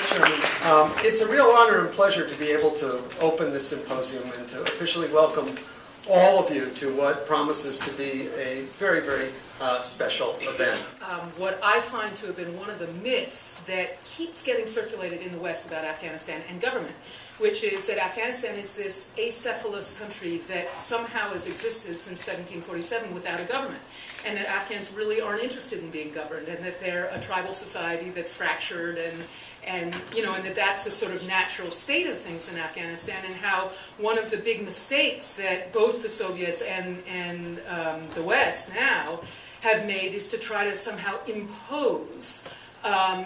Chairman. It's a real honor and pleasure to be able to open this symposium and to officially welcome all of you to what promises to be a very, very special event. What I find to have been one of the myths that keeps getting circulated in the West about Afghanistan and government, which is that Afghanistan is this acephalous country that somehow has existed since 1747 without a government, and that Afghans really aren't interested in being governed, and that they're a tribal society that's fractured, and that's the sort of natural state of things in Afghanistan, and how one of the big mistakes that both the Soviets and the West now have made is to try to somehow impose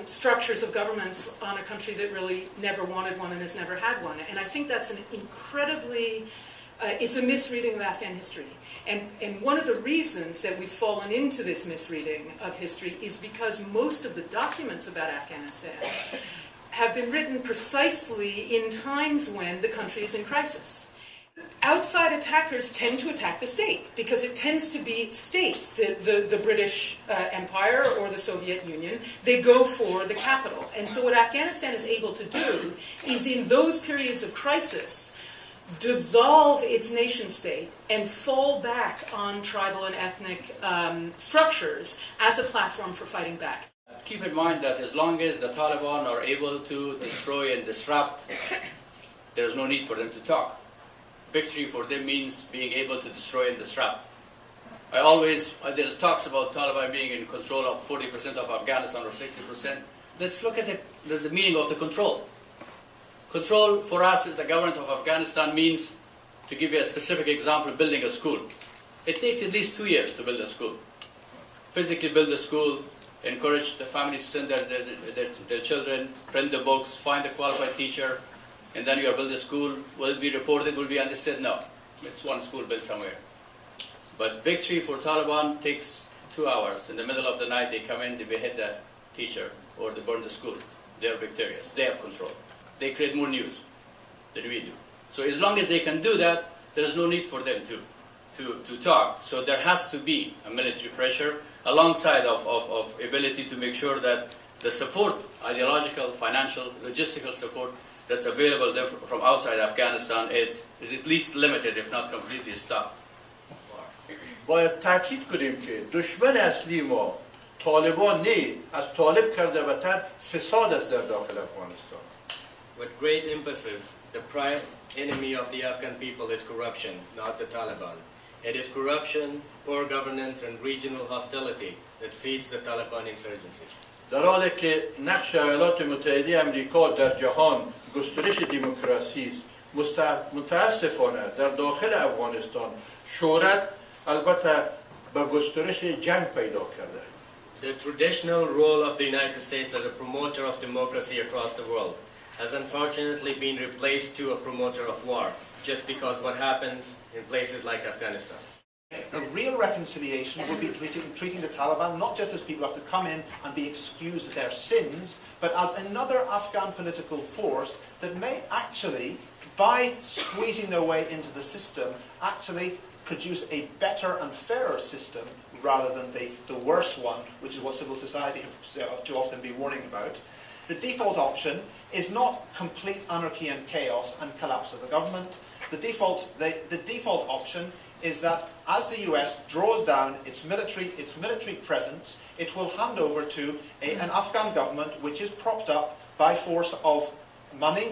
structures of governments on a country that really never wanted one and has never had one. And I think that's an incredibly, it's a misreading of Afghan history. And one of the reasons that we've fallen into this misreading of history is because most of the documents about Afghanistan have been written precisely in times when the country is in crisis. Outside attackers tend to attack the state because it tends to be states, the British Empire or the Soviet Union. They go for the capital. And so what Afghanistan is able to do is in those periods of crisis dissolve its nation state and fall back on tribal and ethnic structures as a platform for fighting back. Keep in mind that as long as the Taliban are able to destroy and disrupt, there's no need for them to talk. Victory for them means being able to destroy and disrupt. There's talks about Taliban being in control of 40% of Afghanistan or 60%. Let's look at the meaning of the control. Control for us as the government of Afghanistan means, to give you a specific example, building a school. It takes at least 2 years to build a school. Physically build a school, encourage the families to send their children, print the books, find a qualified teacher, and then you build a school. Will it be reported, will it be understood? No. It's one school built somewhere. But victory for Taliban takes 2 hours. In the middle of the night, they come in, they behead the teacher, or they burn the school. They're victorious. They have control. They create more news than we do. So as long as they can do that, there's no need for them to talk. So there has to be a military pressure alongside of ability to make sure that the support, ideological, financial, logistical support, that's available from outside Afghanistan is at least limited, if not completely stopped. باید تاکید کنیم که دشمن اصلی ما طالبان نه، از طالب کرده وطن فساد است در داخل افغانستان. With great emphasis, the prime enemy of the Afghan people is corruption, not the Taliban. It is corruption, poor governance, and regional hostility that feeds the Taliban insurgency. در حالی که نقش ایالات متحده امریکا در جهان گسترش دموکراسی است، متاسفانه در داخل افغانستان شهرت البته به گسترش جنگ پیدا کرده. The traditional role of the United States as a promoter of democracy across the world has unfortunately been replaced to a promoter of war, just because what happens in places like Afghanistan. A real reconciliation would be treating the Taliban not just as people who have to come in and be excused of their sins, but as another Afghan political force that may actually, by squeezing their way into the system, actually produce a better and fairer system rather than the worse one, which is what civil society have too often been warning about. The default option is not complete anarchy and chaos and collapse of the government. The default option is that as the US draws down its military presence, it will hand over to an Afghan government which is propped up by force of money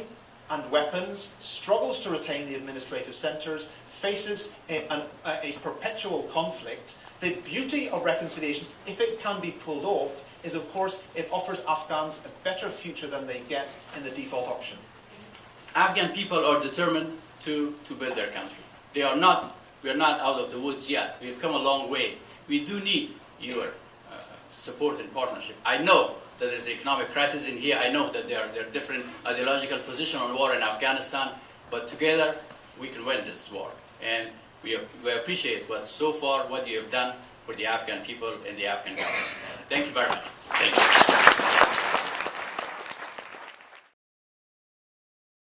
and weapons, struggles to retain the administrative centres, faces a perpetual conflict. The beauty of reconciliation, if it can be pulled off, is of course it offers Afghans a better future than they get in the default option. Afghan people are determined to build their country. We are not out of the woods yet. We've come a long way. We do need your support and partnership. I know that there's an economic crisis in here. I know that there are different ideological positions on war in Afghanistan, but together we can win this war. And we appreciate what you have done for the Afghan people and the Afghan government. Thank you very much. Thank you.